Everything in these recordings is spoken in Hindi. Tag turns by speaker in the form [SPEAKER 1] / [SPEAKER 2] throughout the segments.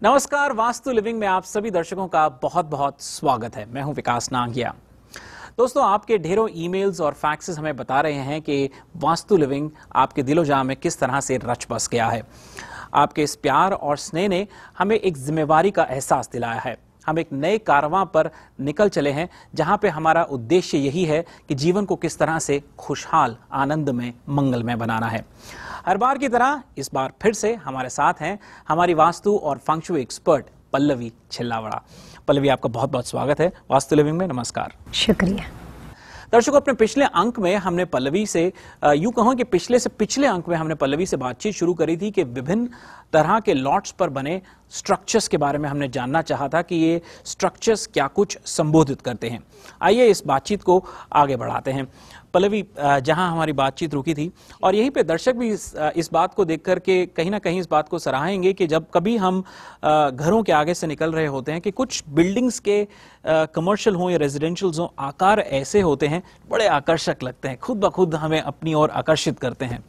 [SPEAKER 1] नमस्कार, वास्तु लिविंग में आप सभी दर्शकों का बहुत बहुत स्वागत है। मैं हूं विकास नांगिया। दोस्तों, आपके ढेरों ईमेल्स और फैक्सेस हमें बता रहे हैं कि वास्तु लिविंग आपके दिलो-जाँ में किस तरह से रच बस गया है। आपके इस प्यार और स्नेह ने हमें एक जिम्मेवारी का एहसास दिलाया है। हम एक नए कारवां पर निकल चले हैं जहां पे हमारा उद्देश्य यही है कि जीवन को किस तरह से खुशहाल, आनंदमय, मंगलमय बनाना है। हर बार की तरह इस बार फिर से हमारे साथ हैं हमारी वास्तु और फंक्शुई एक्सपर्ट पल्लवी छिल्लावड़ा। पल्लवी, आपका बहुत बहुत स्वागत है वास्तु लिविंग में। नमस्कार।
[SPEAKER 2] शुक्रिया।
[SPEAKER 1] दर्शकों, अपने पिछले अंक में हमने पल्लवी से यूं कहो कि पिछले अंक में हमने पल्लवी से बातचीत शुरू करी थी कि विभिन्न तरह के लॉट्स पर बने स्ट्रक्चर्स के बारे में हमने जानना चाहा था कि ये स्ट्रक्चर्स क्या कुछ संबोधित करते हैं। आइए इस बातचीत को आगे बढ़ाते हैं। पल्लवी, जहां हमारी बातचीत रुकी थी, और यहीं पे दर्शक भी इस बात को देख करके कहीं ना कहीं इस बात को सराहेंगे कि जब कभी हम घरों के आगे से निकल रहे होते हैं कि कुछ बिल्डिंग्स के कमर्शियल हों या रेजिडेंशियल्स हों, आकार ऐसे होते हैं, बड़े आकर्षक लगते हैं, खुद ब खुद हमें अपनी ओर आकर्षित करते हैं।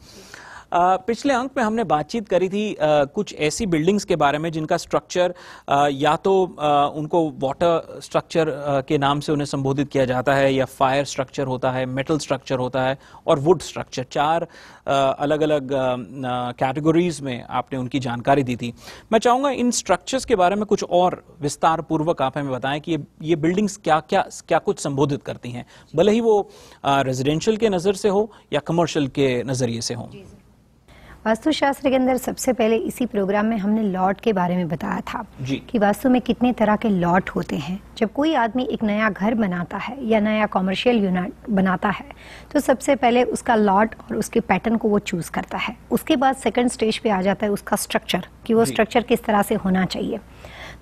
[SPEAKER 1] पिछले अंक में हमने बातचीत करी थी कुछ ऐसी बिल्डिंग्स के बारे में जिनका स्ट्रक्चर या तो उनको वाटर स्ट्रक्चर के नाम से उन्हें संबोधित किया जाता है, या फायर स्ट्रक्चर होता है, मेटल स्ट्रक्चर होता है और वुड स्ट्रक्चर। चार अलग अलग कैटेगरीज में आपने उनकी जानकारी दी थी। मैं चाहूँगा इन स्ट्रक्चर्स के बारे में कुछ और विस्तार पूर्वक आप हमें बताएं कि ये बिल्डिंग्स क्या कुछ संबोधित करती हैं, भले ही वो रेजिडेंशियल के नज़र से हो या कमर्शियल के नज़रिए से हो।
[SPEAKER 2] वास्तुशास्त्र के अंदर सबसे पहले इसी प्रोग्राम में हमने लॉट के बारे में बताया था कि वास्तु में कितने तरह के लॉट होते हैं। जब कोई आदमी एक नया घर बनाता है या नया कमर्शियल यूनिट बनाता है तो सबसे पहले उसका लॉट और उसके पैटर्न को वो चूज करता है। उसके बाद सेकंड स्टेज पे आ जाता है उसका स्ट्रक्चर, कि वो स्ट्रक्चर किस तरह से होना चाहिए।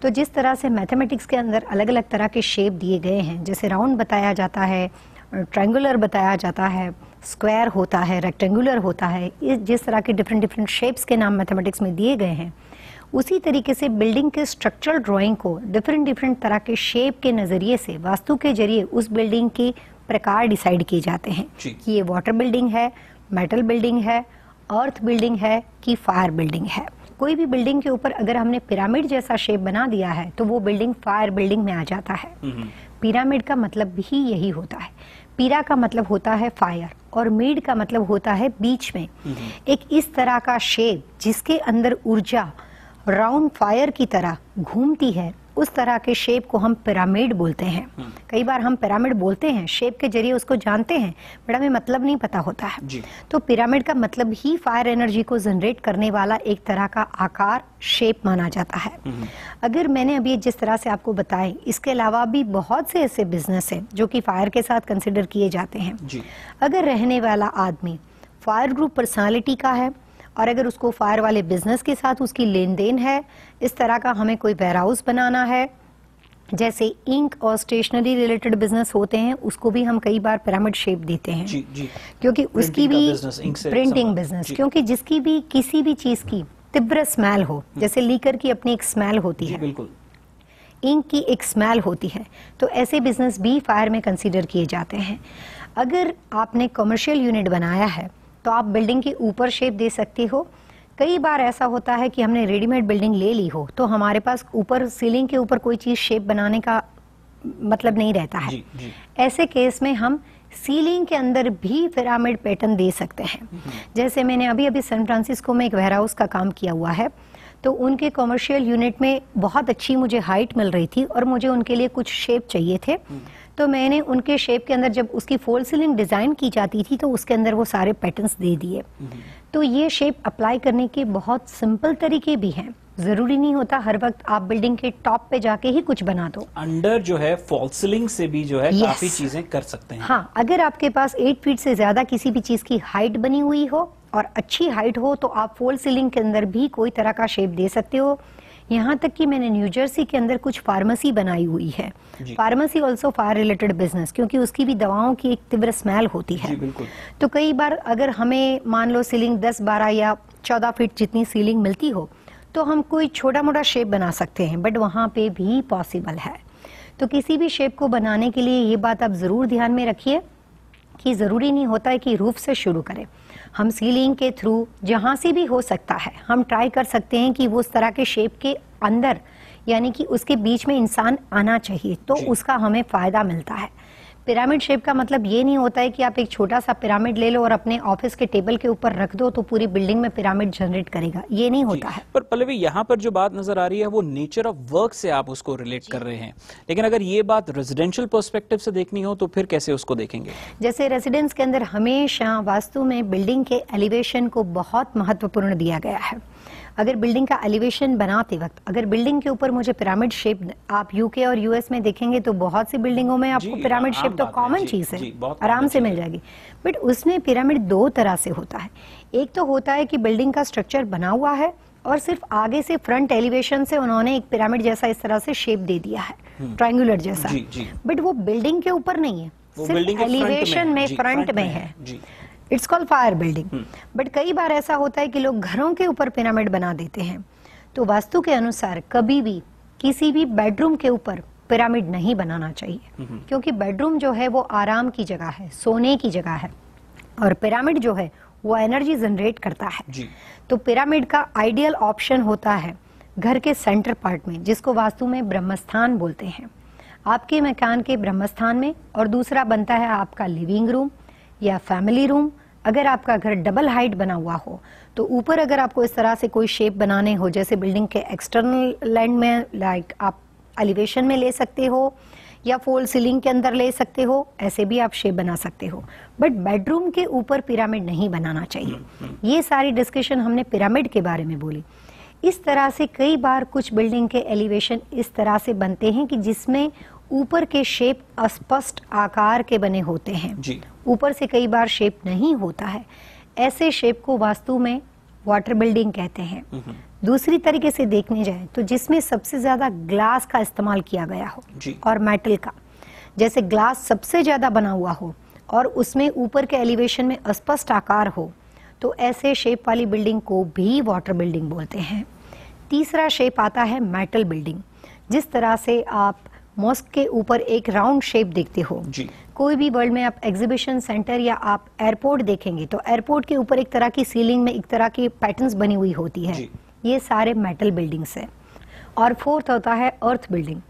[SPEAKER 2] तो जिस तरह से मैथमेटिक्स के अंदर अलग अलग तरह के शेप दिए गए हैं, जैसे राउंड बताया जाता है, ट्रायंगुलर बताया जाता है, स्क्वायर होता है, रेक्टेंगुलर होता है, जिस तरह के डिफरेंट शेप्स के नाम मैथमेटिक्स में दिए गए हैं, उसी तरीके से बिल्डिंग के स्ट्रक्चरल ड्राइंग को डिफरेंट तरह के शेप के नज़रिए से वास्तु के जरिए उस बिल्डिंग के प्रकार डिसाइड किए जाते हैं कि ये वाटर बिल्डिंग है, मेटल बिल्डिंग है, अर्थ बिल्डिंग है कि फायर बिल्डिंग है। कोई भी बिल्डिंग के ऊपर अगर हमने पिरामिड जैसा शेप बना दिया है तो वो बिल्डिंग फायर बिल्डिंग में आ जाता है। पिरामिड का मतलब भी यही होता है। पीरा का मतलब होता है फायर और मीड का मतलब होता है बीच में एक इस तरह का शेप जिसके अंदर ऊर्जा राउंड फायर की तरह घूमती है, उस तरह के शेप को हम पिरामिड बोलते हैं। कई बार हम पिरामिड बोलते हैं, शेप के जरिए उसको जानते हैं, बट हमें मतलब नहीं पता होता है। तो पिरामिड का मतलब ही फायर एनर्जी को जनरेट करने वाला एक तरह का आकार, शेप माना जाता है। अगर मैंने अभी जिस तरह से आपको बताएं, इसके अलावा भी बहुत से ऐसे बिजनेस हैं जो कि फायर के साथ कंसिडर किए जाते हैं। अगर रहने वाला आदमी फायर ग्रुप पर्सनालिटी का है और अगर उसको फायर वाले बिजनेस के साथ उसकी लेन देन है, इस तरह का हमें कोई वेयर हाउस बनाना है, जैसे इंक और स्टेशनरी रिलेटेड बिजनेस होते हैं, उसको भी हम कई बार पिरामिड शेप देते हैं। क्योंकि उसकी भी प्रिंटिंग बिजनेस, क्योंकि जिसकी भी किसी भी चीज की तीव्र स्मेल हो, जैसे लीकर की अपनी एक स्मेल होती है, इंक की एक स्मेल होती है, तो ऐसे बिजनेस भी फायर में कंसीडर किए जाते हैं। अगर आपने कमर्शियल यूनिट बनाया है तो आप बिल्डिंग के ऊपर शेप दे सकते हो। कई बार ऐसा होता है कि हमने रेडीमेड बिल्डिंग ले ली हो तो हमारे पास ऊपर सीलिंग के ऊपर कोई चीज शेप बनाने का मतलब नहीं रहता है। ऐसे केस में हम सीलिंग के अंदर भी पिरामिड पैटर्न दे सकते हैं। जैसे मैंने अभी सैन फ्रांसिस्को में एक वेयर हाउस का काम किया हुआ है, तो उनके कमर्शियल यूनिट में बहुत अच्छी मुझे हाइट मिल रही थी और मुझे उनके लिए कुछ शेप चाहिए थे। तो मैंने उनके शेप के अंदर जब उसकी फॉल सीलिंग डिजाइन की जाती थी तो उसके अंदर वो सारे पैटर्न्स दे दिए। तो ये शेप अप्लाई करने के बहुत सिंपल तरीके भी हैं। जरूरी नहीं होता हर वक्त आप बिल्डिंग के टॉप पे जाके ही कुछ बना दो।
[SPEAKER 1] अंडर जो है फॉल सीलिंग से भी जो है काफी चीजें कर सकते हैं।
[SPEAKER 2] हाँ, अगर आपके पास 8 फीट से ज्यादा किसी भी चीज की हाइट बनी हुई हो और अच्छी हाइट हो तो आप फॉल सीलिंग के अंदर भी कोई तरह का शेप दे सकते हो। यहाँ तक कि मैंने न्यू जर्सी के अंदर कुछ फार्मेसी बनाई हुई है। Pharmacy also fire related business, क्योंकि उसकी भी दवाओं की एक तीव्र स्मेल होती है। तो कई बार अगर हमें मान लो सीलिंग 10, 12 या 14 फीट जितनी सीलिंग मिलती हो तो हम कोई छोटा मोटा शेप बना सकते हैं, बट वहाँ पे भी पॉसिबल है। तो किसी भी शेप को बनाने के लिए ये बात आप जरूर ध्यान में रखिए कि जरूरी नहीं होता है कि रूफ से शुरू करें। हम सीलिंग के थ्रू जहां से भी हो सकता है हम ट्राई कर सकते हैं कि वो उस तरह के शेप के अंदर यानी कि उसके बीच में इंसान आना चाहिए, तो उसका हमें फायदा मिलता है। पिरामिड शेप का मतलब ये नहीं होता है कि आप एक छोटा सा पिरामिड ले लो और अपने ऑफिस के टेबल के ऊपर रख दो तो पूरी बिल्डिंग में पिरामिड जनरेट करेगा, ये नहीं होता है।
[SPEAKER 1] पर पल्लवी, यहाँ पर जो बात नजर आ रही है वो नेचर ऑफ वर्क से आप उसको रिलेट कर रहे हैं, लेकिन अगर ये बात रेजिडेंशियल पर्सपेक्टिव से देखनी हो तो फिर कैसे उसको देखेंगे?
[SPEAKER 2] जैसे रेजिडेंस के अंदर हमेशा वास्तु में बिल्डिंग के एलिवेशन को बहुत महत्वपूर्ण दिया गया है। अगर बिल्डिंग का एलिवेशन बनाते वक्त अगर बिल्डिंग के ऊपर मुझे पिरामिड शेप, आप यूके और यूएस में देखेंगे तो बहुत सी बिल्डिंगों में आपको पिरामिड शेप तो कॉमन चीज है, आराम से मिल जाएगी। बट उसमें पिरामिड दो तरह से होता है। एक तो होता है कि बिल्डिंग का स्ट्रक्चर बना हुआ है और सिर्फ आगे से फ्रंट एलिवेशन से उन्होंने एक पिरामिड जैसा इस तरह से शेप दे दिया है, ट्रायंगुलर जैसा, बट वो बिल्डिंग के ऊपर नहीं है, सिर्फ एलिवेशन में फ्रंट में है। It's called fire building. But कई बार ऐसा होता है कि लोग घरों के ऊपर पिरामिड बना देते हैं। तो वास्तु के अनुसार कभी भी किसी भी बेडरूम के ऊपर पिरामिड नहीं बनाना चाहिए, क्योंकि बेडरूम जो है वो आराम की जगह है, सोने की जगह है, और पिरामिड जो है वो एनर्जी जनरेट करता है। तो पिरामिड का आइडियल ऑप्शन होता है घर के सेंटर पार्ट में, जिसको वास्तु में ब्रह्मस्थान बोलते हैं, आपके मकान के ब्रह्मस्थान में। और दूसरा बनता है आपका लिविंग रूम या फैमिली रूम। अगर आपका घर डबल हाइट बना हुआ हो तो ऊपर अगर आपको इस तरह से कोई शेप बनाने हो, जैसे बिल्डिंग के एक्सटर्नल लैंड में, लाइक आप एलिवेशन में ले सकते हो या फॉल सीलिंग के अंदर ले सकते हो, ऐसे भी आप शेप बना सकते हो। बट बेडरूम के ऊपर पिरामिड नहीं बनाना चाहिए। ये सारी डिस्कशन हमने पिरामिड के बारे में बोली। इस तरह से कई बार कुछ बिल्डिंग के एलिवेशन इस तरह से बनते हैं कि जिसमें ऊपर के शेप अस्पष्ट आकार के बने होते हैं, ऊपर से कई बार शेप नहीं होता है। ऐसे शेप को वास्तु में वाटर बिल्डिंग कहते हैं। दूसरी तरीके से देखने जाए तो जिसमें सबसे ज्यादा ग्लास का इस्तेमाल किया गया हो और मेटल का, जैसे ग्लास सबसे ज्यादा बना हुआ हो और उसमें ऊपर के एलिवेशन में अस्पष्ट आकार हो, तो ऐसे शेप वाली बिल्डिंग को भी वाटर बिल्डिंग बोलते हैं। तीसरा शेप आता है मेटल बिल्डिंग। जिस तरह से आप मॉस्क के ऊपर एक राउंड शेप देखते हो, कोई भी वर्ल्ड में आप एग्जीबिशन सेंटर या आप एयरपोर्ट देखेंगे तो एयरपोर्ट के ऊपर एक तरह की सीलिंग में एक तरह की पैटर्न्स बनी हुई होती है, ये सारे मेटल बिल्डिंग्स है। और फोर्थ होता है अर्थ बिल्डिंग।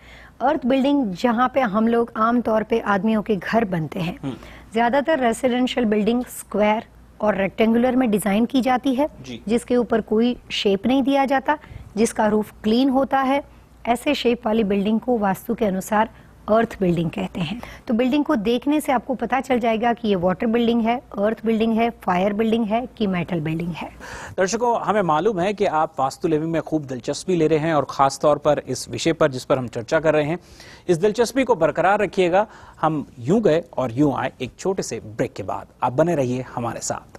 [SPEAKER 2] अर्थ बिल्डिंग जहाँ पे हम लोग आमतौर पे आदमियों के घर बनते हैं। ज्यादातर रेसिडेंशियल बिल्डिंग स्क्वायर और रेक्टेंगुलर में डिजाइन की जाती है, जिसके ऊपर कोई शेप नहीं दिया जाता, जिसका रूफ क्लीन होता है। ऐसे शेप वाली बिल्डिंग को वास्तु के अनुसार अर्थ बिल्डिंग कहते हैं। तो बिल्डिंग को देखने से आपको पता चल जाएगा कि ये वाटर बिल्डिंग है, अर्थ बिल्डिंग है, फायर बिल्डिंग है कि मेटल बिल्डिंग है।
[SPEAKER 1] दर्शकों, हमें मालूम है कि आप वास्तु लिविंग में खूब दिलचस्पी ले रहे हैं और खास तौर पर इस विषय पर जिस पर हम चर्चा कर रहे हैं, इस दिलचस्पी को बरकरार रखिएगा। हम यूं गए और यूं आए एक छोटे से ब्रेक के बाद। आप बने रहिए हमारे साथ।